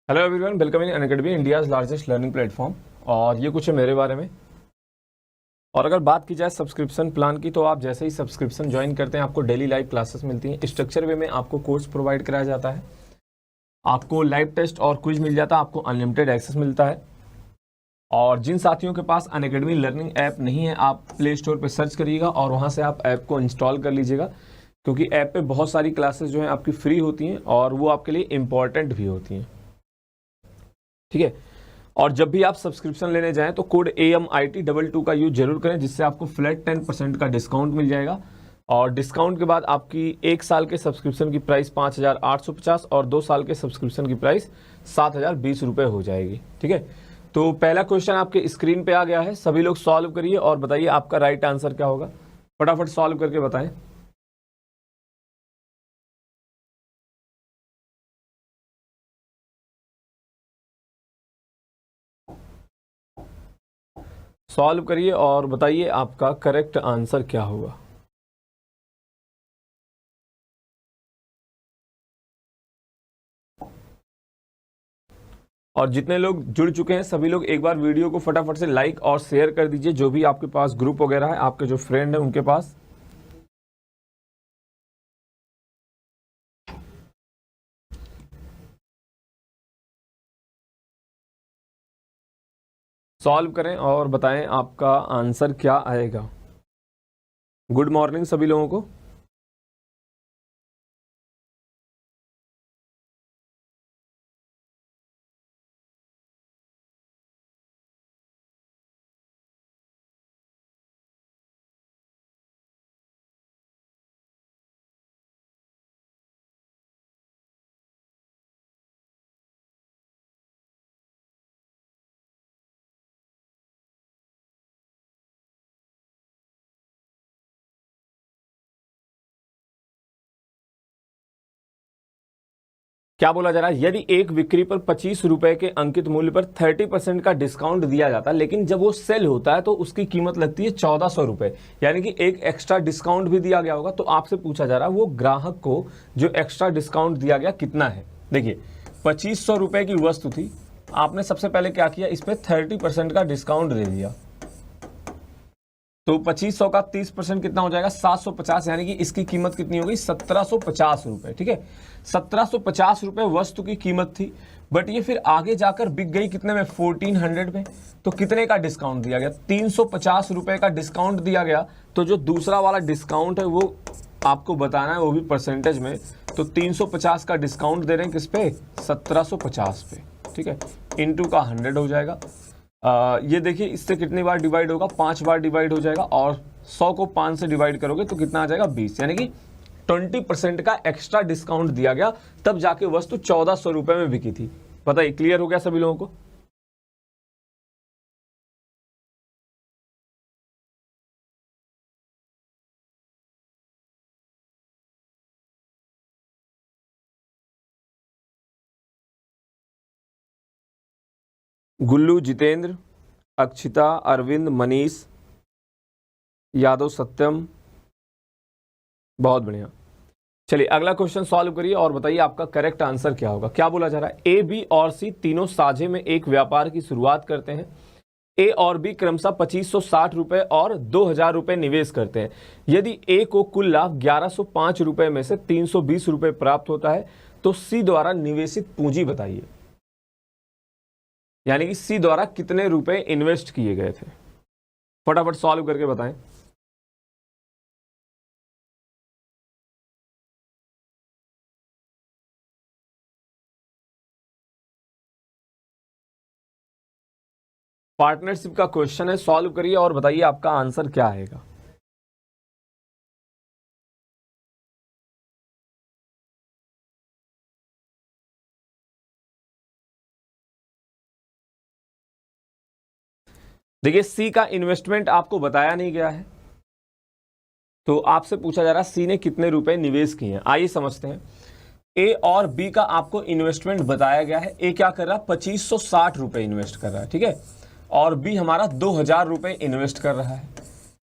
Hello everyone, welcome in Unacademy, India's largest learning platform. और ये कुछ है मेरे बारे में। और अगर बात की जाए सब्सक्रिप्शन प्लान की, तो आप जैसे ही सब्सक्रिप्शन ज्वाइन करते हैं आपको डेली लाइव क्लासेस मिलती हैं। स्ट्रक्चर वे में आपको कोर्स प्रोवाइड कराया जाता है, आपको लाइव टेस्ट और क्विज मिल जाता है, आपको अनलिमिटेड एक्सेस मिलता है। और जिन साथियों के पास अनअकैडमी लर्निंग ऐप नहीं है, आप प्ले स्टोर पर सर्च करिएगा और वहाँ से आप ऐप को इंस्टॉल कर लीजिएगा, क्योंकि ऐप पे बहुत सारी क्लासेस जो हैं आपकी फ्री होती हैं और वो आपके लिए इम्पॉर्टेंट भी होती हैं। ठीक है। और जब भी आप सब्सक्रिप्शन लेने जाएं तो कोड AMIT22 का यूज जरूर करें, जिससे आपको फ्लैट 10% का डिस्काउंट मिल जाएगा। और डिस्काउंट के बाद आपकी 1 साल के सब्सक्रिप्शन की प्राइस 5,850 और 2 साल के सब्सक्रिप्शन की प्राइस 7,020 रुपये हो जाएगी। ठीक है। तो पहला क्वेश्चन आपके स्क्रीन पे आ गया है, सभी लोग सॉल्व करिए और बताइए आपका राइट आंसर क्या होगा। फटाफट सॉल्व करके बताएं। सॉल्व करिए और बताइए आपका करेक्ट आंसर क्या होगा। और जितने लोग जुड़ चुके हैं सभी लोग एक बार वीडियो को फटाफट से लाइक और शेयर कर दीजिए, जो भी आपके पास ग्रुप वगैरह है, आपके जो फ्रेंड है उनके पास। सॉल्व करें और बताएं आपका आंसर क्या आएगा। गुड मॉर्निंग सभी लोगों को। क्या बोला जा रहा है, यदि एक बिक्री पर 25 रुपए के अंकित मूल्य पर 30% का डिस्काउंट दिया जाता है, लेकिन जब वो सेल होता है तो उसकी कीमत लगती है 1400 रुपए, यानी कि एक एक्स्ट्रा डिस्काउंट भी दिया गया होगा। तो आपसे पूछा जा रहा है वो ग्राहक को जो एक्स्ट्रा डिस्काउंट दिया गया कितना है। देखिए 2500 रुपए की वस्तु थी, आपने सबसे पहले क्या किया, इस पर 30% का डिस्काउंट दे दिया, तो 2500 का 30% कितना हो जाएगा, 750, यानी कि इसकी कीमत कितनी हो गई, 1750 रुपए। ठीक है, 1750 रुपए वस्तु की कीमत थी, बट ये फिर आगे जाकर बिक गई कितने में, 1400 में। तो कितने का डिस्काउंट दिया गया, 350 रुपए का डिस्काउंट दिया गया। तो जो दूसरा वाला डिस्काउंट है वो आपको बताना है, वो भी परसेंटेज में। तो 350 का डिस्काउंट दे रहे हैं किस पे, 1750 पे। ठीक है, इंटू का 100 हो जाएगा। ये देखिए इससे कितनी बार डिवाइड होगा, 5 बार डिवाइड हो जाएगा, और 100 को 5 से डिवाइड करोगे तो कितना आ जाएगा, 20, यानी कि 20% का एक्स्ट्रा डिस्काउंट दिया गया, तब जाके वस्तु 1400 रुपए में बिकी थी। बताइए, क्लियर हो गया सभी लोगों को। गुल्लू, जितेंद्र, अक्षिता, अरविंद, मनीष, यादव, सत्यम, बहुत बढ़िया। चलिए अगला क्वेश्चन सॉल्व करिए और बताइए आपका करेक्ट आंसर क्या होगा। क्या बोला जा रहा है, ए, बी और सी तीनों साझे में एक व्यापार की शुरुआत करते हैं। ए और बी क्रमशः 2560 रुपए और 2000 रुपए निवेश करते हैं। यदि ए को कुल लाभ 1105 रुपए में से 320 रुपए प्राप्त होता है, तो सी द्वारा निवेशित पूंजी बताइए, यानी कि सी द्वारा कितने रुपए इन्वेस्ट किए गए थे। फटाफट सॉल्व करके बताएं। पार्टनरशिप का क्वेश्चन है, सॉल्व करिए और बताइए आपका आंसर क्या आएगा। देखिए सी का इन्वेस्टमेंट आपको बताया नहीं गया है, तो आपसे पूछा जा रहा है सी ने कितने रुपए निवेश किए हैं। आइए समझते हैं। ए और बी का आपको इन्वेस्टमेंट बताया गया है। ए क्या कर रहा है, 2560 रुपए इन्वेस्ट कर रहा है। ठीक है, और बी हमारा 2000 रुपए इन्वेस्ट कर रहा है।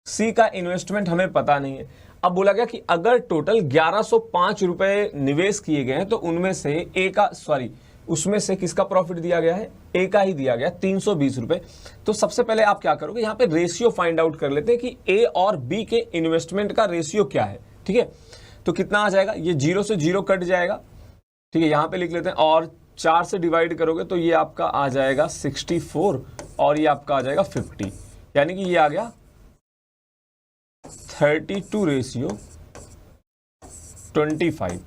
सी का इन्वेस्टमेंट हमें पता नहीं है। अब बोला गया कि अगर टोटल 1105 रुपए निवेश किए गए हैं, तो उनमें से ए का उसमें से किसका प्रॉफिट दिया गया है, ए का ही दिया गया 320 रुपए। तो सबसे पहले आप क्या करोगे, यहाँ पे रेशियो फाइंड आउट कर लेते हैं कि ए और बी के इन्वेस्टमेंट का रेशियो क्या है। ठीक है, तो कितना आ जाएगा, ये 0 से 0 कट जाएगा। ठीक है, यहाँ पे लिख लेते हैं, और 4 से डिवाइड करोगे तो ये आपका आ जाएगा 64 और ये आपका आ जाएगा 50, यानी कि ये आ गया 32:25।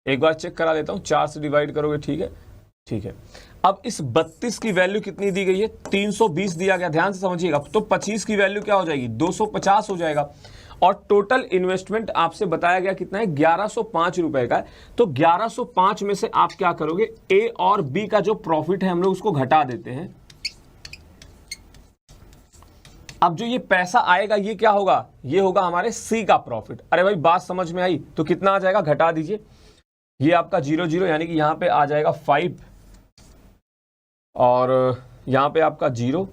एक बार चेक करा लेता हूं, 4 से डिवाइड करोगे, ठीक है, ठीक है। अब इस 32 की वैल्यू कितनी दी गई है, 320 दिया गया, ध्यान से समझिएगा। तो 25 की वैल्यू क्या हो जाएगी, 250 हो जाएगा। और टोटल इन्वेस्टमेंट आपसे बताया गया कितना है, 1105 रुपए का है। तो 1105 में से आप क्या करोगे, ए और बी का जो प्रॉफिट है हम लोग उसको घटा देते हैं। अब जो ये पैसा आएगा ये क्या होगा, ये होगा हमारे सी का प्रॉफिट। अरे भाई बात समझ में आई, तो कितना आ जाएगा, घटा दीजिए। ये आपका 0 0, यानी कि यहां पे आ जाएगा 5 और यहां पे आपका 0,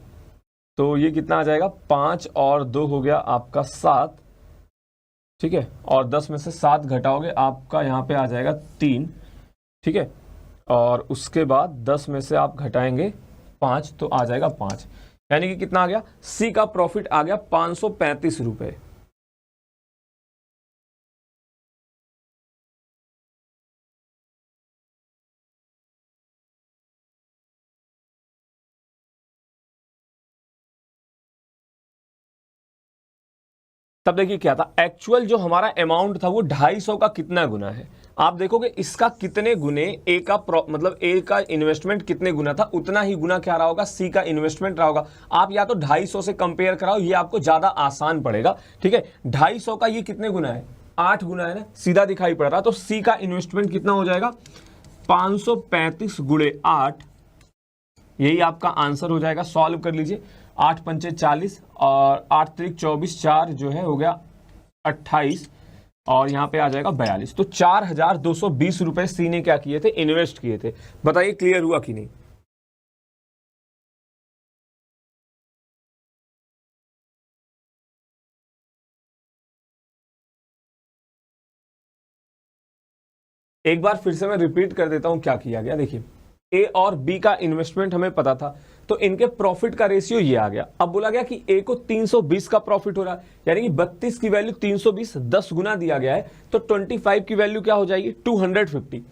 तो ये कितना आ जाएगा, 5 और 2 हो गया आपका 7। ठीक है, और 10 में से 7 घटाओगे आपका यहां पे आ जाएगा 3। ठीक है, और उसके बाद 10 में से आप घटाएंगे 5 तो आ जाएगा 5, यानी कि कितना आ गया, सी का प्रॉफिट आ गया 535 रुपए। तब देखिए क्या था, एक्चुअल जो हमारा अमाउंट था वो 250 का कितना गुना है। आप देखोगे इसका कितने गुने ए का मतलब ए का इन्वेस्टमेंट कितने गुना था, उतना ही गुना क्या रहा होगा, सी का इन्वेस्टमेंट रहा होगा। आप या तो 250 से कंपेयर कराओ, ये आपको ज्यादा आसान पड़ेगा। ठीक है, 250 का ये कितने गुना है, 8 गुना है ना, सीधा दिखाई पड़ रहा। तो सी का इन्वेस्टमेंट कितना हो जाएगा, 535 गुणे 8, यही आपका आंसर हो जाएगा। सॉल्व कर लीजिए, 8 पंचे 40 और 8 त्रिक 24, 4 जो है हो गया 28 और यहाँ पे आ जाएगा 42। तो 4220 रुपए सी ने क्या किए थे, इन्वेस्ट किए थे। बताइए क्लियर हुआ कि नहीं। एक बार फिर से मैं रिपीट कर देता हूं क्या किया गया। देखिए, ए और बी का इन्वेस्टमेंट हमें पता था, तो इनके प्रॉफिट का रेशियो ये आ गया। अब बोला गया कि ए को 320 का प्रॉफिट हो रहा है, यानी कि 32 की वैल्यू 320 10 गुना दिया गया है, तो 25 की वैल्यू क्या हो जाएगी, 250।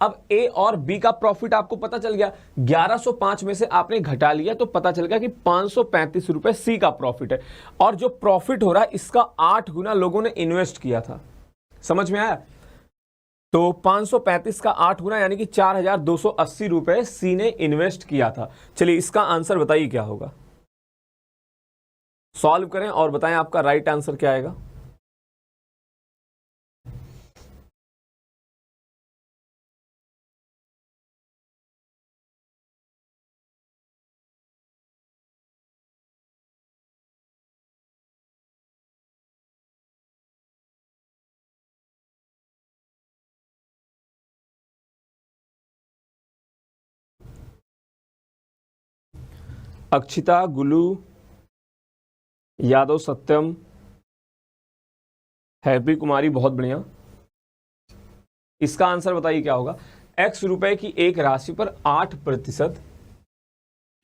अब ए और बी का प्रॉफिट आपको पता चल गया, 1105 में से आपने घटा लिया तो पता चल गया कि 535 रुपए सी का प्रॉफिट है। और जो प्रॉफिट हो रहा है इसका 8 गुना लोगों ने इन्वेस्ट किया था। समझ में आया। तो 535 का 8 गुना यानी कि 4280 रुपए सी ने इन्वेस्ट किया था। चलिए इसका आंसर बताइए क्या होगा, सॉल्व करें और बताएं आपका राइट आंसर क्या आएगा। अक्षिता, गुलू, यादव, सत्यम, हैप्पी कुमारी, बहुत बढ़िया। इसका आंसर बताइए क्या होगा। x रुपए की एक राशि पर 8%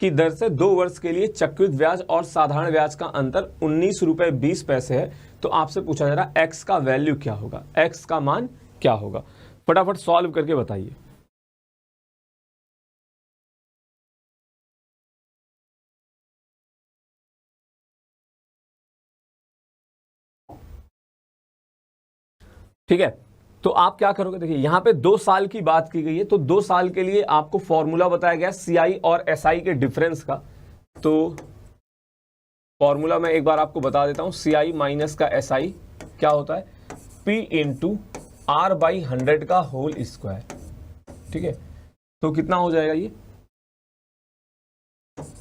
की दर से 2 वर्ष के लिए चक्रवृद्धि ब्याज और साधारण ब्याज का अंतर 19 रुपए 20 पैसे है। तो आपसे पूछा जा रहा है x का वैल्यू क्या होगा, x का मान क्या होगा। फटाफट सॉल्व करके बताइए। ठीक है, तो आप क्या करोगे, देखिए यहां पे 2 साल की बात की गई है, तो 2 साल के लिए आपको फॉर्मूला बताया गया सीआई और एसआई के डिफरेंस का। तो फॉर्मूला मैं एक बार आपको बता देता हूं, सीआई माइनस का एसआई क्या होता है, पी इंटू आर बाई 100 का होल स्क्वायर। ठीक है, तो कितना हो जाएगा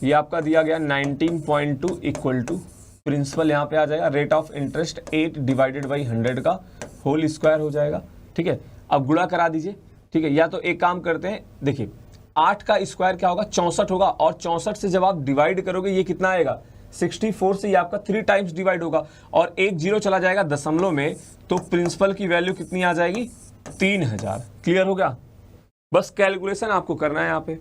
ये आपका दिया गया 19.2 इक्वल टू प्रिंसिपल यहाँ पे आ जाएगा rate of interest 8 divided by 100 का होल स्क्वायर हो जाएगा। ठीक है, अब गुणा करा दीजिए। ठीक है, या तो एक काम करते हैं, देखिए 8 का स्क्वायर क्या होगा, 64 होगा, और 64 से जब आप डिवाइड करोगे ये कितना आएगा, 64 से ये आपका 3 टाइम्स डिवाइड होगा, और एक जीरो चला जाएगा दशमलव में, तो प्रिंसिपल की वैल्यू कितनी आ जाएगी, 3000। क्लियर हो गया। बस कैलकुलेशन आपको करना है यहाँ पे।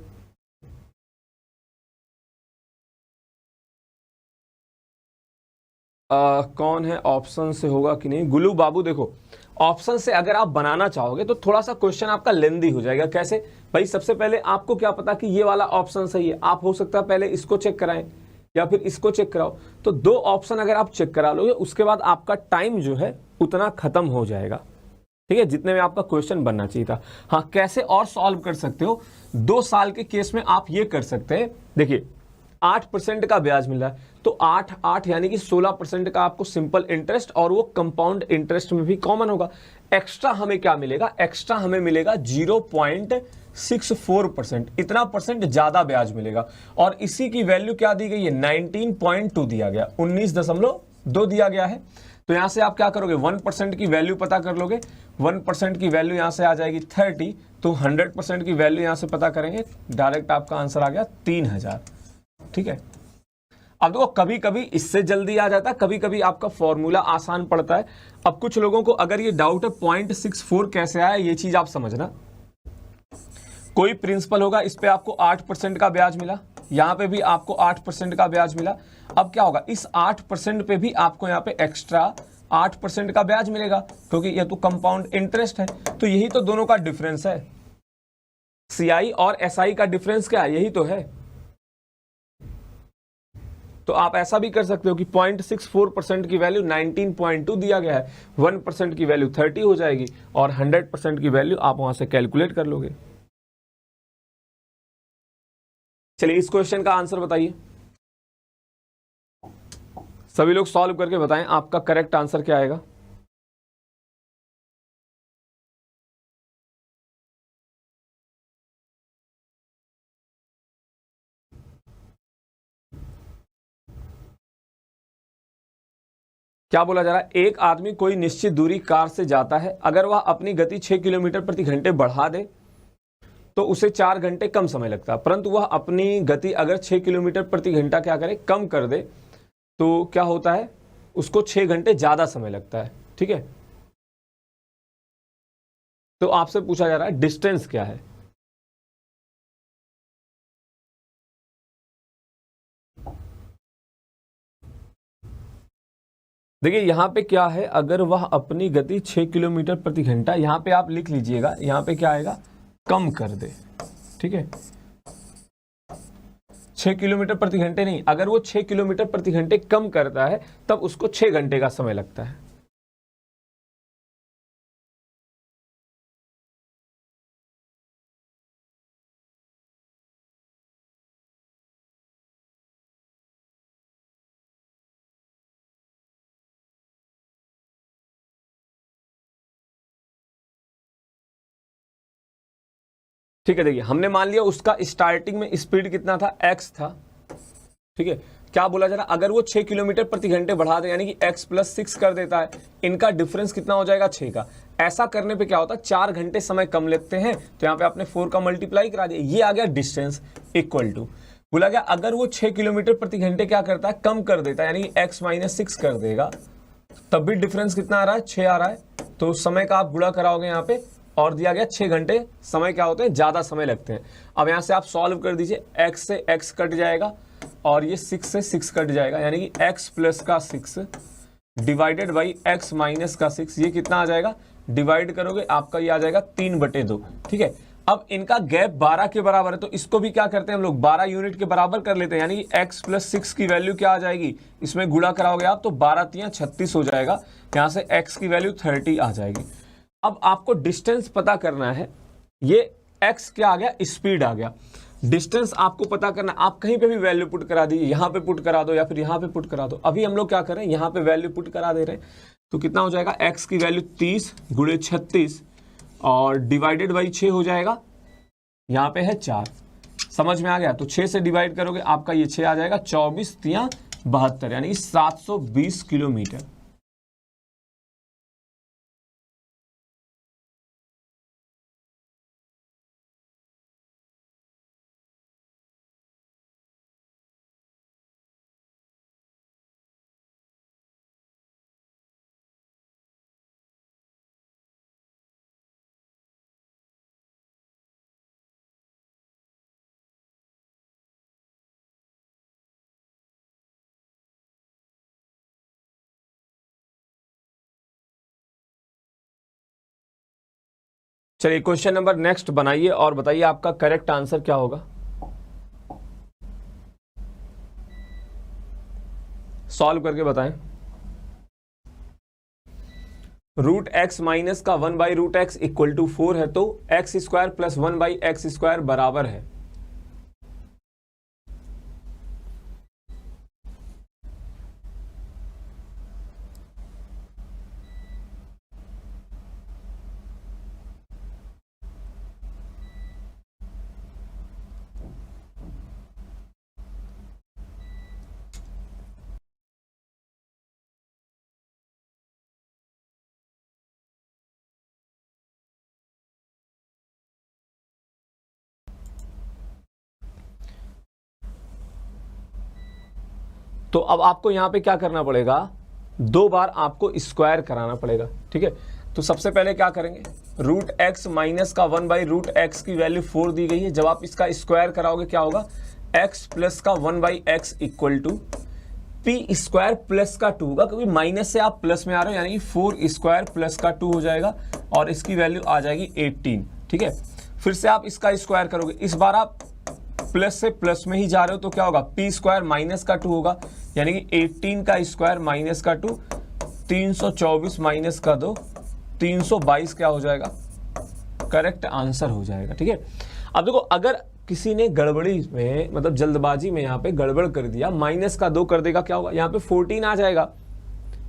कौन है, ऑप्शन से होगा कि नहीं? गुल्लू बाबू देखो, ऑप्शन से अगर आप बनाना चाहोगे तो थोड़ा सा क्वेश्चन आपका लेंदी हो जाएगा। कैसे भाई? सबसे पहले आपको क्या पता कि ये वाला ऑप्शन सही है, आप हो सकता है पहले इसको चेक कराएं या फिर इसको चेक कराओ। तो दो ऑप्शन अगर आप चेक करा लोगे उसके बाद आपका टाइम जो है उतना खत्म हो जाएगा, ठीक है, जितने में आपका क्वेश्चन बनना चाहिए था। हाँ, कैसे और सॉल्व कर सकते हो? 2 साल के केस में आप ये कर सकते हैं, देखिए 8% का ब्याज मिल रहा है, तो 8 यानी कि 16% का आपको सिंपल इंटरेस्ट, और वो कंपाउंड इंटरेस्ट में भी कॉमन होगा। एक्स्ट्रा हमें क्या मिलेगा? एक्स्ट्रा हमें मिलेगा 0.64%, इतना परसेंट ज्यादा ब्याज मिलेगा। और इसी की वैल्यू क्या दी गई है? 19.2 दिया गया, 19.2 दिया गया है। तो यहां से आप क्या करोगे? 1% की वैल्यू पता कर लोगे। 1% की वैल्यू यहां से आ जाएगी 30, तो 100% की वैल्यू यहां से पता करेंगे, डायरेक्ट आपका आंसर आ गया 3000। ठीक है, अब देखो कभी कभी इससे जल्दी आ जाता है, कभी कभी आपका फॉर्मूला आसान पड़ता है। अब कुछ लोगों को अगर ये डाउट है 0.64 कैसे आया, ये चीज आप समझना। कोई प्रिंसिपल होगा, इस पे आपको 8% का ब्याज मिला, यहां पे भी आपको 8% का ब्याज मिला। अब क्या होगा? इस 8% पे भी आपको यहां पे एक्स्ट्रा 8% का ब्याज मिलेगा, क्योंकि ये तो कंपाउंड इंटरेस्ट है। तो यही तो दोनों का डिफरेंस है, सीआई और एसआई का डिफरेंस क्या है? यही तो है। तो आप ऐसा भी कर सकते हो कि 0.64% की वैल्यू 19.2 दिया गया है, 1% की वैल्यू 30 हो जाएगी, और 100% की वैल्यू आप वहां से कैलकुलेट कर लोगे। चलिए इस क्वेश्चन का आंसर बताइए, सभी लोग सॉल्व करके बताएं आपका करेक्ट आंसर क्या आएगा। क्या बोला जा रहा है? एक आदमी कोई निश्चित दूरी कार से जाता है, अगर वह अपनी गति 6 किलोमीटर प्रति घंटे बढ़ा दे तो उसे 4 घंटे कम समय लगता है, परंतु वह अपनी गति अगर 6 किलोमीटर प्रति घंटा क्या करे, कम कर दे, तो क्या होता है? उसको 6 घंटे ज्यादा समय लगता है। ठीक है, तो आपसे पूछा जा रहा है डिस्टेंस क्या है। देखिए यहां पे क्या है, अगर वह अपनी गति 6 किलोमीटर प्रति घंटा, यहां पे आप लिख लीजिएगा, यहां पे क्या आएगा? कम कर दे। ठीक है, 6 किलोमीटर प्रति घंटे नहीं, अगर वो 6 किलोमीटर प्रति घंटे कम करता है तब उसको 6 घंटे का समय लगता है। ठीक है, देखिए हमने मान लिया उसका स्टार्टिंग में स्पीड कितना था? x था। ठीक है, क्या बोला जा रहा? अगर वो 6 किलोमीटर प्रति घंटे बढ़ा दे, यानी कि x + 6 कर देता है, इनका डिफरेंस कितना हो जाएगा? 6 का। ऐसा करने पे क्या होता है? 4 घंटे समय कम लेते हैं, तो यहाँ पे आपने 4 का मल्टीप्लाई करा दिया, ये आ गया डिस्टेंस इक्वल टू। बोला गया अगर वो 6 किलोमीटर प्रति घंटे क्या करता है? कम कर देता है, यानी कि x - 6 कर देगा, तब भी डिफरेंस कितना आ रहा है? 6 आ रहा है। तो समय का आप गुणा कराओगे यहाँ पे, और दिया गया 6 घंटे समय क्या होते हैं? ज्यादा समय लगते हैं। अब यहां से आप सॉल्व कर दीजिए, x से x कट जाएगा और ये 6 से 6 कट जाएगा, यानी कि x प्लस का 6 डिवाइडेड बाई x माइनस का 6, ये कितना आ जाएगा? डिवाइड करोगे आपका ये आ जाएगा 3/2। ठीक है, अब इनका गैप 12 के बराबर है, तो इसको भी क्या करते हैं हम लोग? 12 यूनिट के बराबर कर लेते हैं, यानी कि x + 6 की वैल्यू क्या आ जाएगी? इसमें गुणा कराओगे आप तो 12 × 3 = 36 हो जाएगा, यहां से x की वैल्यू 30 आ जाएगी। अब आपको डिस्टेंस पता करना है, ये x क्या आ गया? स्पीड आ गया। डिस्टेंस आपको पता करना, आप कहीं पे भी वैल्यू पुट करा दीजिए, यहां पे पुट करा दो या फिर यहां पे पुट करा दो। अभी हम लोग क्या करें, यहां पे वैल्यू पुट करा दे रहे हैं, तो कितना हो जाएगा? x की वैल्यू 30 × 36 और डिवाइडेड बाई 6 हो जाएगा, यहां पे है 4। समझ में आ गया? तो 6 से डिवाइड करोगे आपका ये 6 आ जाएगा, 24 × 3 = 72, यानी कि 720 किलोमीटर। चलिए क्वेश्चन नंबर नेक्स्ट बनाइए और बताइए आपका करेक्ट आंसर क्या होगा। सॉल्व करके बताएं। रूट एक्स माइनस का 1/√x इक्वल टू 4 है, तो एक्स स्क्वायर प्लस 1/x² बराबर है। तो अब आपको यहां पे क्या करना पड़ेगा, 2 बार आपको स्क्वायर कराना पड़ेगा। ठीक है, तो सबसे पहले क्या करेंगे, रूट एक्स माइनस का 1/√x की वैल्यू 4 दी गई है। जब आप इसका स्क्वायर कराओगे क्या होगा, x प्लस का 1/x equal to P square plus का 2 होगा, क्योंकि माइनस से आप प्लस में आ रहे हो, यानी कि 4 स्क्वायर प्लस का 2 हो जाएगा और इसकी वैल्यू आ जाएगी 18। ठीक है, फिर से आप इसका स्क्वायर करोगे, इस बार आप प्लस से प्लस में ही जा रहे हो, तो क्या होगा, पी स्क्वायर माइनस का 2 होगा, यानी कि 18 का स्क्वायर माइनस का 2, 324 माइनस का 2, 322 क्या हो जाएगा, करेक्ट आंसर हो जाएगा। ठीक है, अब देखो अगर किसी ने गड़बड़ी में, मतलब जल्दबाजी में यहाँ पे गड़बड़ कर दिया, माइनस का 2 कर देगा, क्या होगा, यहाँ पे 14 आ जाएगा।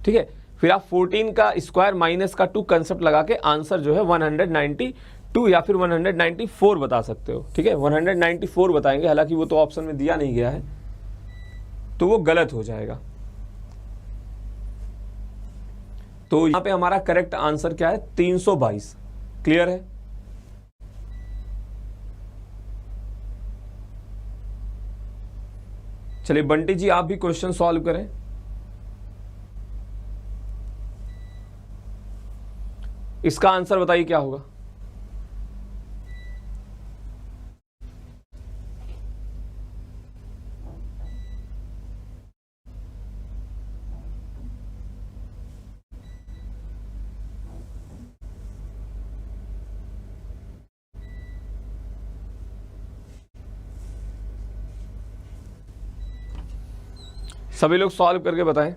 ठीक है, फिर आप 14 का स्क्वायर माइनस का 2 कंसेप्ट लगा के आंसर जो है 192 या फिर 194 बता सकते हो। ठीक है, 194 बताएंगे, हालांकि वो तो ऑप्शन में दिया नहीं गया है, तो वो गलत हो जाएगा। तो यहां पे हमारा करेक्ट आंसर क्या है, 322। क्लियर है। चलिए बंटी जी आप भी क्वेश्चन सॉल्व करें। इसका आंसर बताइए क्या होगा। सभी लोग सॉल्व करके बताएं।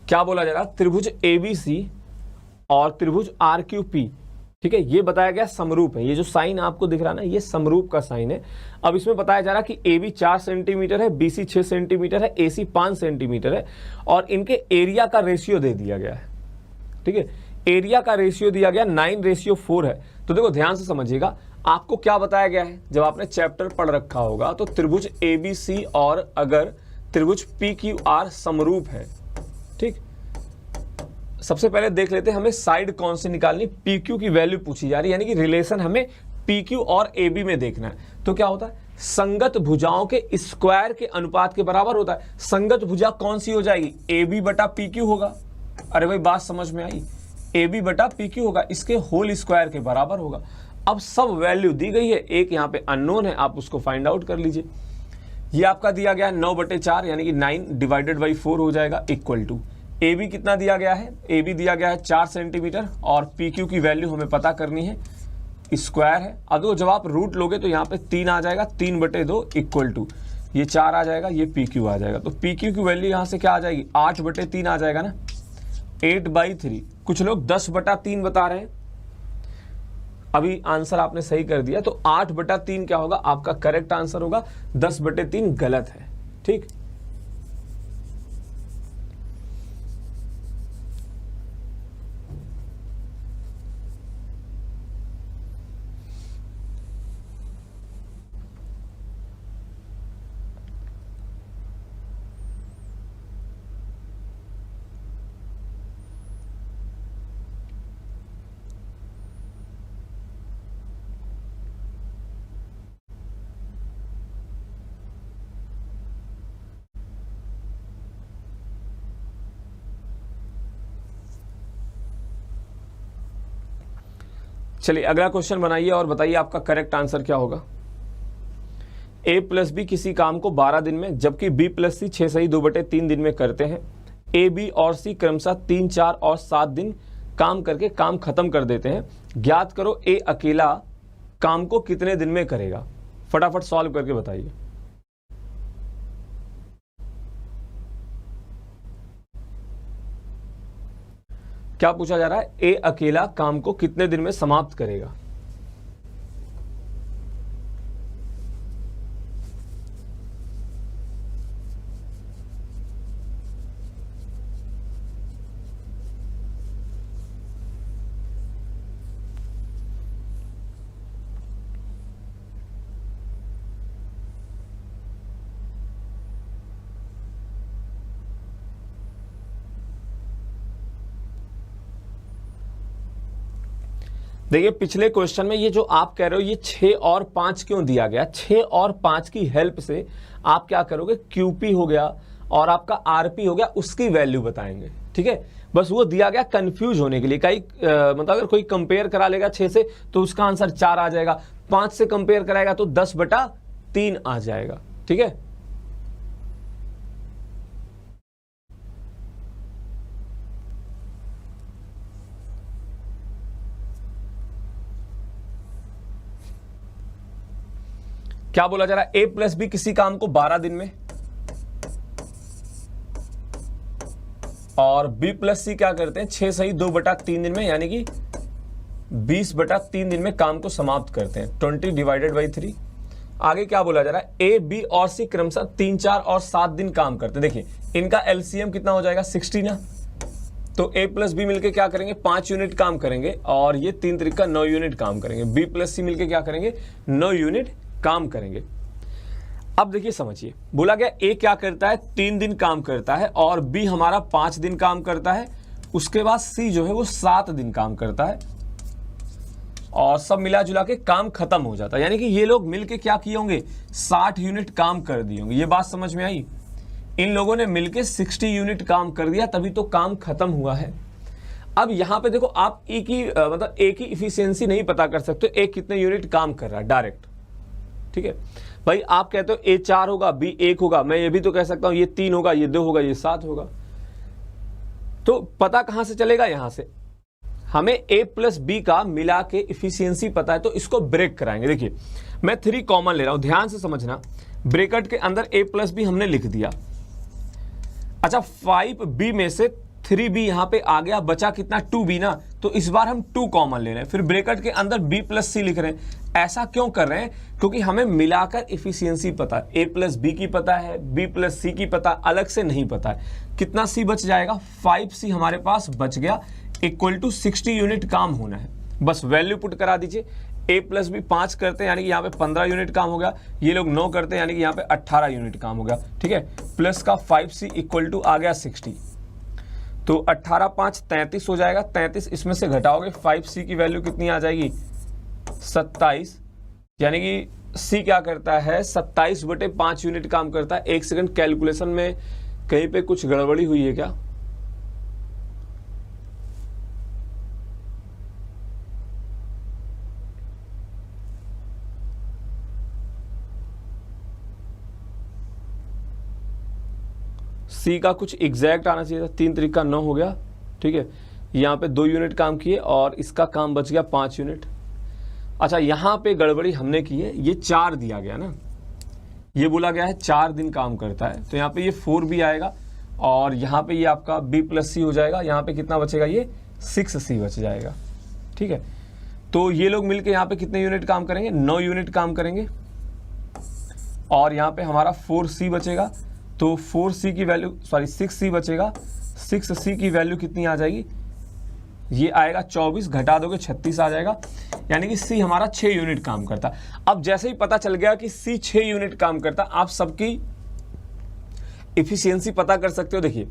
क्या बोला जा रहा, त्रिभुज ABC और त्रिभुज RQP, ठीक है, ये बताया गया समरूप है। ये जो साइन आपको दिख रहा है ना, ये समरूप का साइन है। अब इसमें बताया जा रहा है कि AB 4 सेंटीमीटर है, BC 6 सेंटीमीटर है, AC 5 सेंटीमीटर है, और इनके एरिया का रेशियो दे दिया गया है। ठीक है, एरिया का रेशियो दिया गया 9:4 है। तो देखो ध्यान से समझिएगा, आपको क्या बताया गया है, जब आपने चैप्टर पढ़ रखा होगा, तो त्रिभुज ABC और अगर त्रिभुज PQR समरूप है, ठीक, सबसे पहले देख लेते हैं हमें साइड कौन सी निकालनी, PQ की वैल्यू पूछी जा रही है, यानी कि रिलेशन हमें PQ और AB में देखना है। तो क्या होता है, संगत भुजाओं के स्क्वायर के अनुपात के बराबर होता है। संगत भुजा कौन सी हो जाएगी, AB बटा PQ होगा। अरे भाई बात समझ में आई, AB बटा PQ होगा, इसके होल स्क्वायर के बराबर होगा। अब सब वैल्यू दी गई है, एक यहाँ पे अननोन है, आप उसको फाइंड आउट कर लीजिए। ये आपका दिया गया है 9/4, यानी कि 9 डिवाइडेड बाई 4 हो जाएगा, इक्वल टू AB कितना दिया गया है, AB दिया गया है 4 सेंटीमीटर, और PQ की वैल्यू हमें पता करनी है, स्क्वायर है। अब जब आप रूट लोगे तो यहाँ पे 3 आ जाएगा, 3/2 इक्वल टू ये 4 आ जाएगा, ये PQ आ जाएगा। तो PQ की वैल्यू यहाँ से क्या आ जाएगी, 8/3 आ जाएगा ना, 8/3। कुछ लोग 10/3 बता रहे हैं, अभी आंसर आपने सही कर दिया, तो 8/3 क्या होगा, आपका करेक्ट आंसर होगा। 10/3 गलत है। ठीक, चलिए अगला क्वेश्चन बनाइए और बताइए आपका करेक्ट आंसर क्या होगा। ए प्लस बी किसी काम को 12 दिन में जबकि बी प्लस सी 6 सही 2/3 दिन में करते हैं। ए बी और सी क्रमशः 3, 4 और 7 दिन काम करके काम खत्म कर देते हैं। ज्ञात करो ए अकेला काम को कितने दिन में करेगा। फटाफट सॉल्व करके बताइए। क्या पूछा जा रहा है, ए अकेला काम को कितने दिन में समाप्त करेगा। देखिए पिछले क्वेश्चन में ये जो आप कह रहे हो ये 6 और 5 क्यों दिया गया, 6 और 5 की हेल्प से आप क्या करोगे, क्यूपी हो गया और आपका आरपी हो गया, उसकी वैल्यू बताएंगे। ठीक है, बस वो दिया गया कंफ्यूज होने के लिए। कई मतलब अगर कोई कंपेयर करा लेगा 6 से तो उसका आंसर 4 आ जाएगा, 5 से कंपेयर कराएगा तो 10/3 आ जाएगा। ठीक है, क्या बोला जा रहा है, ए प्लस बी किसी काम को 12 दिन में और बी प्लस सी क्या करते हैं 6 सही 2/3 दिन में, यानी कि 20/3 दिन में काम को समाप्त करते हैं। 20/3। आगे क्या बोला जा रहा है, ए बी और सी क्रमशः 3, 4 और 7 दिन काम करते हैं। देखिए इनका एलसीएम कितना हो जाएगा 60 ना, तो ए प्लस बी मिलकर क्या करेंगे 5 यूनिट काम करेंगे और ये 3 तरीका 9 यूनिट काम करेंगे। बी प्लस सी मिलकर क्या करेंगे 9 यूनिट काम करेंगे। अब देखिए समझिए, बोला गया ए क्या करता है 3 दिन काम करता है और बी हमारा 5 दिन काम करता है, उसके बाद सी जो है वो 7 दिन काम करता है और सब मिला जुला के काम खत्म हो जाता है। यानी कि ये लोग मिलके क्या किए होंगे 60 यूनिट काम कर दिए होंगे। ये बात समझ में आई, इन लोगों ने मिलके 60 यूनिट काम कर दिया तभी तो काम खत्म हुआ है। अब यहां पे देखो आप ए की मतलब ए की इफिशियंसी नहीं पता कर सकते ए कितने यूनिट काम कर रहा है डायरेक्ट। ठीक है भाई, आप कहते हो ए 4 होगा बी 1 होगा, मैं ये भी तो कह सकता हूं ये 3 होगा ये 2 होगा ये 7 होगा, तो पता कहां से चलेगा, यहां से हमें ए प्लस बी का मिला के इफिशियंसी पता है तो इसको ब्रेक कराएंगे। देखिए मैं 3 कॉमन ले रहा हूं, ध्यान से समझना। ब्रैकेट के अंदर ए प्लस बी हमने लिख दिया। अच्छा 5b में से 3b यहां पे आ गया, बचा कितना 2b ना, तो इस बार हम 2 कॉमन ले रहे हैं, फिर ब्रैकेट के अंदर b प्लस सी लिख रहे हैं। ऐसा क्यों कर रहे हैं, क्योंकि हमें मिलाकर इफिशियंसी पता है, a प्लस बी की पता है, b प्लस सी की पता, अलग से नहीं पता है। कितना c बच जाएगा 5c हमारे पास बच गया, इक्वल टू 60 यूनिट काम होना है। बस वैल्यू पुट करा दीजिए। a प्लस बी 5 करते हैं यानी कि यहाँ पे 15 यूनिट काम हो गया, ये लोग 9 करते हैं यानी कि यहाँ पे 18 यूनिट काम हो गया। ठीक है, प्लस का 5c इक्वल टू आ गया 60, तो 18 5 33 हो जाएगा। 33 इसमें से घटाओगे 5c की वैल्यू कितनी आ जाएगी 27, यानी कि c क्या करता है 27/5 यूनिट काम करता है। 1 सेकंड, कैलकुलेशन में कहीं पे कुछ गड़बड़ी हुई है क्या, सी का कुछ एग्जैक्ट आना चाहिए था। 3 तरीका 9 हो गया। ठीक है, यहाँ पे 2 यूनिट काम किए और इसका काम बच गया 5 यूनिट। अच्छा यहाँ पे गड़बड़ी हमने की है, ये 4 दिया गया ना, ये बोला गया है 4 दिन काम करता है, तो यहाँ पे ये 4 भी आएगा और यहाँ पे ये आपका b प्लस सी हो जाएगा। यहाँ पे कितना बचेगा, ये 6c बच जाएगा। ठीक है, तो ये लोग मिलके यहाँ पे कितने यूनिट काम करेंगे 9 यूनिट काम करेंगे और यहाँ पे हमारा 4c बचेगा, तो 4c की वैल्यू 6c बचेगा। 6c की वैल्यू कितनी आ जाएगी, ये आएगा 24, घटा दोगे 36 आ जाएगा, यानी कि c हमारा 6 यूनिट काम करता। अब जैसे ही पता चल गया कि c 6 यूनिट काम करता, आप सबकी इफिशियंसी पता कर सकते हो। देखिए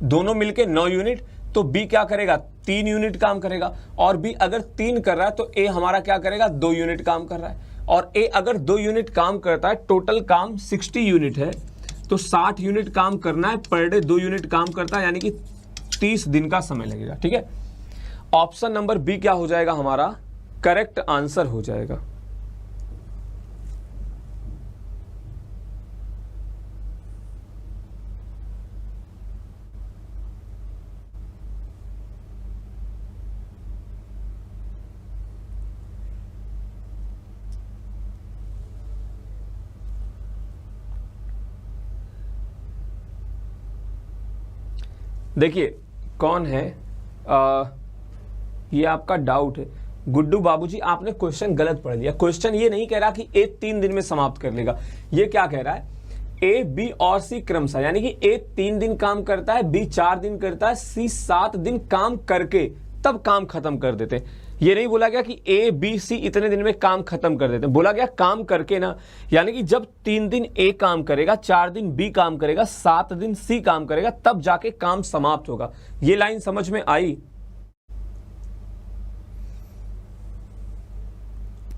दोनों मिलके 9 यूनिट, तो b क्या करेगा 3 यूनिट काम करेगा, और b अगर 3 कर रहा है तो a हमारा क्या करेगा 2 यूनिट काम कर रहा है, और a अगर 2 यूनिट काम करता है, टोटल काम 60 यूनिट है, तो 60 यूनिट काम करना है, पर डे 2 यूनिट काम करता है, यानी कि 30 दिन का समय लगेगा। ठीक है, ऑप्शन नंबर बी क्या हो जाएगा हमारा करेक्ट आंसर हो जाएगा। देखिए कौन है, ये आपका डाउट है गुड्डू बाबूजी, आपने क्वेश्चन गलत पढ़ लिया। क्वेश्चन ये नहीं कह रहा कि ए 3 दिन में समाप्त कर लेगा, ये क्या कह रहा है, ए बी और सी क्रमशः, यानी कि ए 3 दिन काम करता है, बी 4 दिन करता है, सी 7 दिन काम करके तब काम खत्म कर देते हैं। ये नहीं बोला गया कि ए बी सी इतने दिन में काम खत्म कर देते हैं, बोला गया काम करके ना, यानी कि जब 3 दिन ए काम करेगा, 4 दिन बी काम करेगा, 7 दिन सी काम करेगा, तब जाके काम समाप्त होगा। ये लाइन समझ में आई?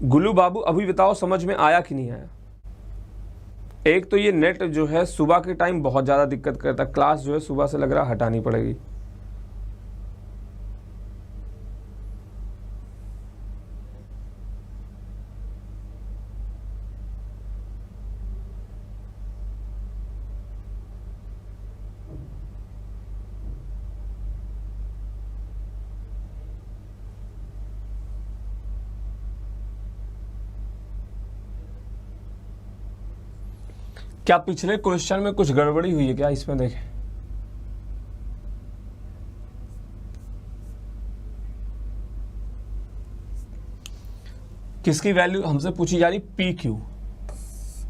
गुल्लू बाबू अभी बताओ समझ में आया कि नहीं आया? एक तो ये नेट जो है सुबह के टाइम बहुत ज्यादा दिक्कत करता है, क्लास जो है सुबह से लग रहा हटानी पड़ेगी। क्या पिछले क्वेश्चन में कुछ गड़बड़ी हुई है क्या? इसमें देखें, किसकी वैल्यू हमसे पूछी जा रही? पी क्यू,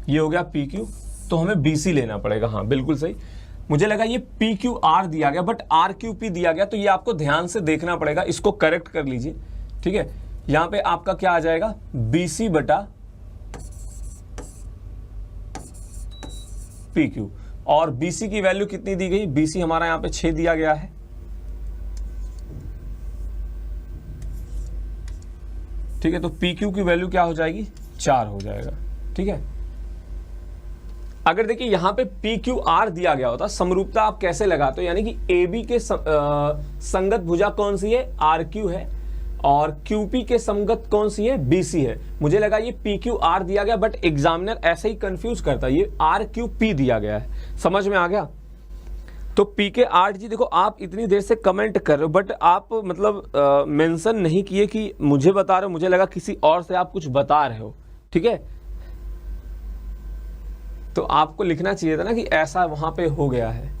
ये हो गया पी क्यू, तो हमें बीसी लेना पड़ेगा। हाँ बिल्कुल सही, मुझे लगा ये पी क्यू आर दिया गया बट आर क्यू पी दिया गया, तो ये आपको ध्यान से देखना पड़ेगा, इसको करेक्ट कर लीजिए। ठीक है, यहां पे आपका क्या आ जाएगा, बीसी बटा पी क्यू, और बीसी की वैल्यू कितनी दी गई? बीसी हमारा यहां पे 6 दिया गया है। ठीक है, तो पी क्यू की वैल्यू क्या हो जाएगी? 4 हो जाएगा। ठीक है, अगर देखिए यहां पे पी क्यू आर दिया गया होता, समरूपता आप कैसे लगाते हो, यानी कि ए बी के संगत भुजा कौन सी है? आर क्यू है, और क्यूपी के संगत कौन सी है? बीसी है। मुझे लगा ये पी क्यू आर दिया गया, बट एग्जामिनर ऐसे ही कंफ्यूज करता है, ये आर क्यू पी दिया गया है। समझ में आ गया? तो पी के आर जी, देखो आप इतनी देर से कमेंट कर रहे हो बट आप मतलब मेंशन नहीं किए कि मुझे बता रहे हो, मुझे लगा किसी और से आप कुछ बता रहे हो। ठीक है, तो आपको लिखना चाहिए था ना कि ऐसा वहां पे हो गया है।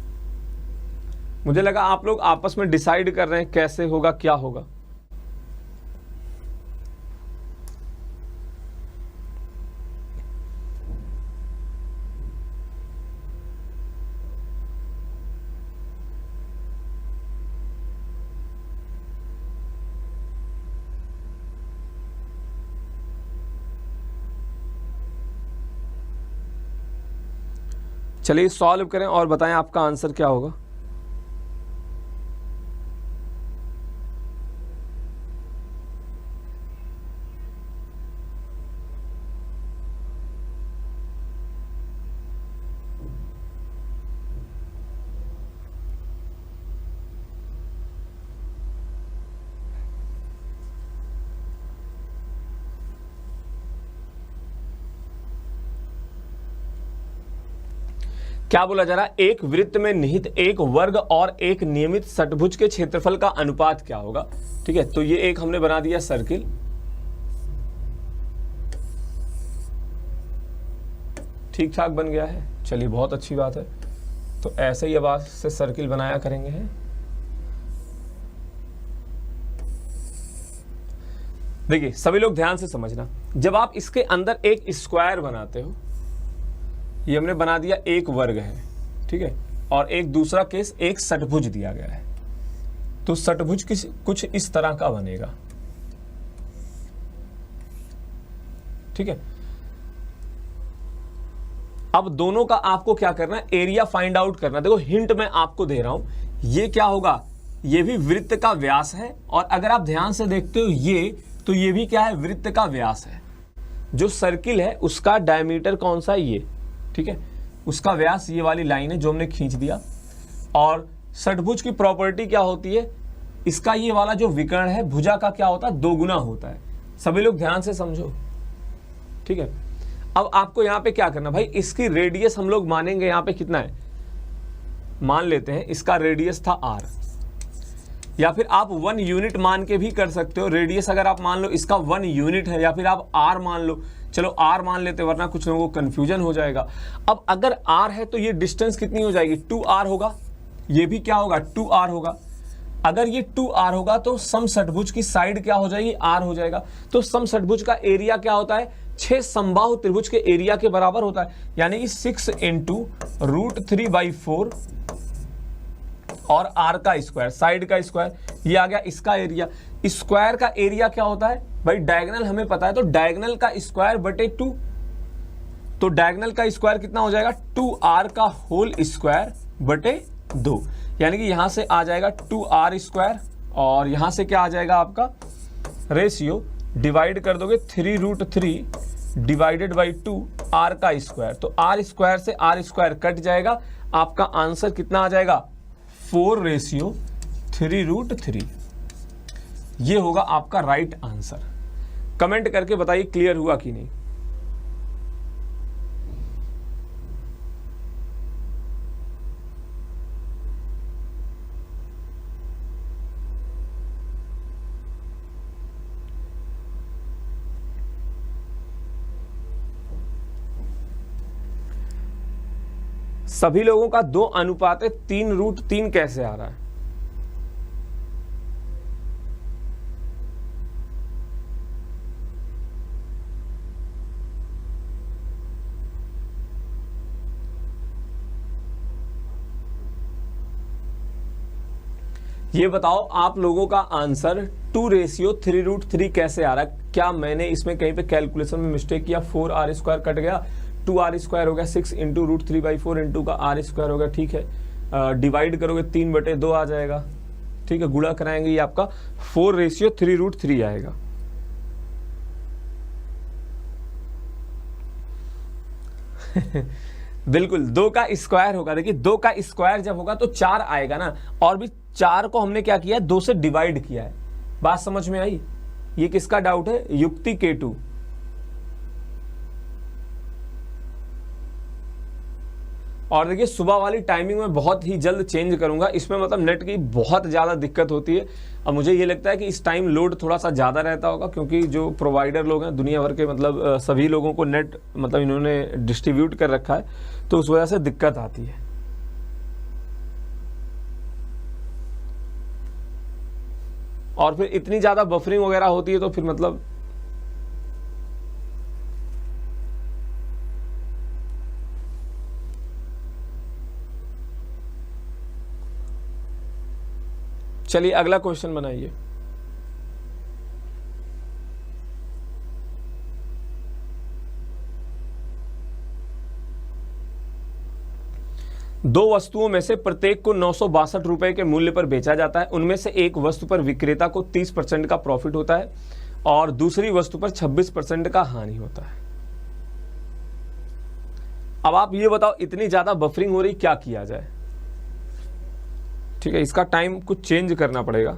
मुझे लगा आप लोग आपस में डिसाइड कर रहे हैं कैसे होगा, क्या होगा। चलिए सॉल्व करें और बताएं आपका आंसर क्या होगा। क्या बोला जा रहा है? एक वृत्त में निहित एक वर्ग और एक नियमित षटभुज के क्षेत्रफल का अनुपात क्या होगा? ठीक है, तो ये एक हमने बना दिया सर्किल, ठीक ठाक बन गया है। चलिए बहुत अच्छी बात है, तो ऐसे ही अब आज से सर्किल बनाया करेंगे हैं। देखिए सभी लोग ध्यान से समझना, जब आप इसके अंदर एक स्क्वायर बनाते हो, ये हमने बना दिया एक वर्ग है, ठीक है, और एक दूसरा केस एक षटभुज दिया गया है, तो षटभुज कुछ इस तरह का बनेगा। ठीक है, अब दोनों का आपको क्या करना है? एरिया फाइंड आउट करना। देखो हिंट मैं आपको दे रहा हूं, ये क्या होगा? ये भी वृत्त का व्यास है, और अगर आप ध्यान से देखते हो ये, तो ये भी क्या है? वृत्त का व्यास है। जो सर्किल है उसका डायमीटर कौन सा है? ये, ठीक है, उसका व्यास ये वाली लाइन है जो हमने खींच दिया। और षटभुज की प्रॉपर्टी क्या होती है? इसका ये वाला जो विकर्ण है भुजा का क्या होता है? दोगुना होता है। सभी लोग ध्यान से समझो, ठीक है। अब आपको यहां पे क्या करना भाई, इसकी रेडियस हम लोग मानेंगे यहां पे कितना है, मान लेते हैं इसका रेडियस था r, या फिर आप 1 यूनिट मान के भी कर सकते हो। रेडियस अगर आप मान लो इसका 1 यूनिट है, या फिर आप r मान लो, चलो r मान लेते, वरना कुछ लोगों को कंफ्यूजन हो जाएगा। अब अगर r है तो ये डिस्टेंस कितनी हो जाएगी, 2r होगा, ये भी क्या होगा 2r होगा। अगर ये 2r होगा तो समषटभुज की साइड क्या हो जाएगी, r हो जाएगा। तो समषटभुज का एरिया क्या होता है, 6 समबाहु त्रिभुज के एरिया के बराबर होता है, यानी कि 6 × √3/4 और r का स्क्वायर, साइड का स्क्वायर, ये आ गया इसका एरिया। स्क्वायर का एरिया क्या होता है भाई, डायगोनल हमें पता है, तो डायगोनल का स्क्वायर बटे 2, तो डायगोनल का स्क्वायर कितना हो जाएगा, 2r का होल स्क्वायर बटे 2, यानी कि यहां से आ जाएगा 2r स्क्वायर, और यहां से क्या आ जाएगा आपका रेशियो, डिवाइड कर दोगे 3√3 डिवाइडेड बाई 2 r का स्क्वायर, तो r स्क्वायर से r स्क्वायर कट जाएगा, आपका आंसर कितना आ जाएगा 4:3√3। ये होगा आपका राइट आंसर। कमेंट करके बताइए क्लियर हुआ कि नहीं। सभी लोगों का 2:3√3 कैसे आ रहा है, ये बताओ आप लोगों का आंसर 2:3√3 कैसे आ रहा है। क्या मैंने इसमें कहीं पे कैलकुलेशन में मिस्टेक किया, 4r² कट गया, 2r² हो गया, 6 × √3/4 इंटू का r² हो गया, ठीक है। डिवाइड करोगे 3/2 आ जाएगा, ठीक है। गुणा कराएंगे ये आपका 4:3√3 आएगा। बिल्कुल 2 का स्क्वायर होगा, देखिए 2 का स्क्वायर जब होगा तो 4 आएगा ना, और भी 4 को हमने क्या किया है, 2 से डिवाइड किया है। बात समझ में आई। ये किसका डाउट है, युक्ति K2। और देखिए सुबह वाली टाइमिंग में बहुत ही जल्द चेंज करूंगा, इसमें मतलब नेट की बहुत ज़्यादा दिक्कत होती है। अब मुझे ये लगता है कि इस टाइम लोड थोड़ा सा ज़्यादा रहता होगा, क्योंकि जो प्रोवाइडर लोग हैं दुनिया भर के, मतलब सभी लोगों को नेट मतलब इन्होंने डिस्ट्रीब्यूट कर रखा है, तो उस वजह से दिक्कत आती है। और फिर इतनी ज़्यादा बफरिंग वगैरह होती है तो फिर मतलब चलिए अगला क्वेश्चन बनाइए। दो वस्तुओं में से प्रत्येक को 962 रुपए के मूल्य पर बेचा जाता है। उनमें से एक वस्तु पर विक्रेता को 30% का प्रॉफिट होता है और दूसरी वस्तु पर 26% का हानि होता है। अब आप ये बताओ, इतनी ज्यादा बफरिंग हो रही, क्या किया जाए। ठीक है, इसका टाइम कुछ चेंज करना पड़ेगा।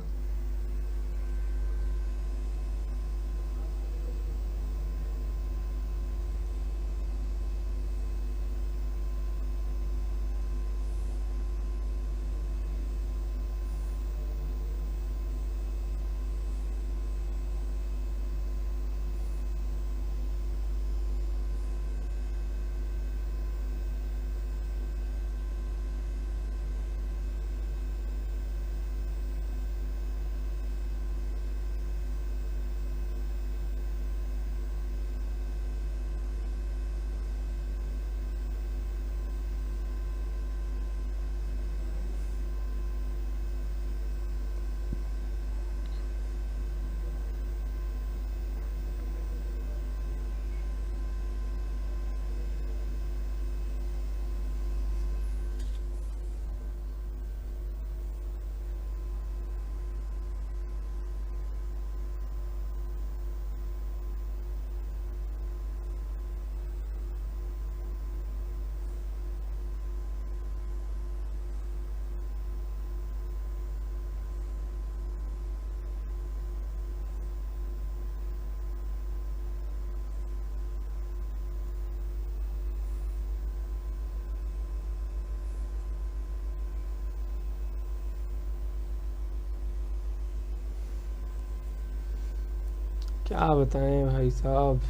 क्या बताएं भाई साहब।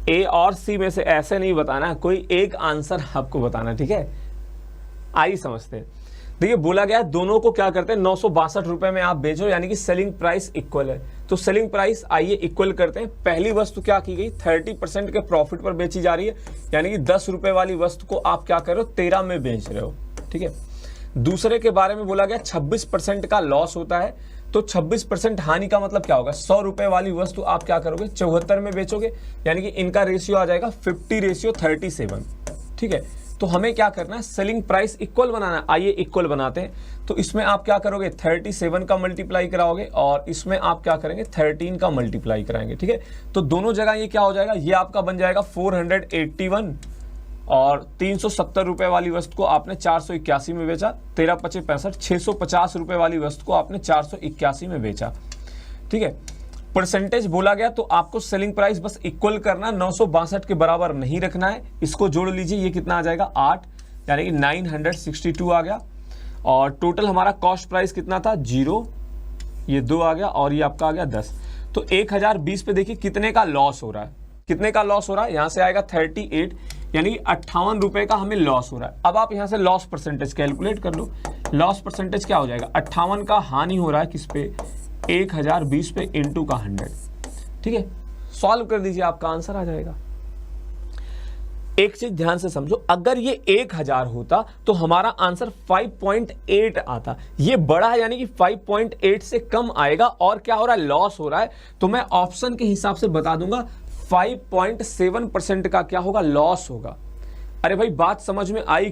ए और सी में से ऐसे नहीं बताना, कोई एक आंसर आपको बताना, ठीक है। आई समझते हैं। देखिए बोला गया दोनों को क्या करते हैं, 962 रुपए में आप बेचो, यानी कि सेलिंग प्राइस इक्वल है। तो सेलिंग प्राइस आइए इक्वल करते हैं। पहली वस्तु क्या की गई, 30% के प्रॉफिट पर बेची जा रही है, यानी कि 10 रुपए वाली वस्तु को आप क्या कर रहे हो, 13 में बेच रहे हो, ठीक है। दूसरे के बारे में बोला गया 26% का लॉस होता है, तो 26% हानि का मतलब क्या होगा, 100 रुपए वाली वस्तु आप क्या करोगे, 74 में बेचोगे, यानी कि इनका रेशियो आ जाएगा 50:37, ठीक है। तो हमें क्या करना है, सेलिंग प्राइस इक्वल बनाना है। आइए इक्वल बनाते हैं। तो इसमें आप क्या करोगे, 37 का मल्टीप्लाई कराओगे और इसमें आप क्या करेंगे, 13 का मल्टीप्लाई कराएंगे, ठीक है। तो दोनों जगह ये क्या हो जाएगा, ये आपका बन जाएगा 481 और 370 रुपए वाली वस्तु को आपने 481 में बेचा, 13×5 = 65, 650 रुपए वाली वस्तु को आपने 481 में बेचा, ठीक है। परसेंटेज बोला गया तो आपको सेलिंग प्राइस बस इक्वल करना, 962 के बराबर नहीं रखना है। इसको जोड़ लीजिए, ये कितना आ जाएगा 8, यानी कि 962 आ गया। और टोटल हमारा कॉस्ट प्राइस कितना था 0, ये 2 आ गया और ये आपका आ गया 10। तो 1020 पे देखिए कितने का लॉस हो रहा है, कितने का लॉस हो रहा है, यहां से आएगा 38, यानी 58 रुपए का हमें लॉस हो रहा है। अब आप यहां से लॉस परसेंटेज कैलकुलेट कर लो। लॉस परसेंटेज क्या हो जाएगा, 58 का हानि हो रहा है किस पे, 1020 पे इंटू का 100, ठीक है। सॉल्व कर दीजिए, आपका आंसर आ जाएगा। एक चीज ध्यान से समझो, अगर ये 1000 होता तो हमारा आंसर 5.8 आता। ये बड़ा है, यानी कि 5.8 से कम आएगा और क्या हो रहा है, लॉस हो रहा है। तो मैं ऑप्शन के हिसाब से बता दूंगा 5.7% का क्या होगा, लॉस होगा। अरे भाई बात समझ में आई।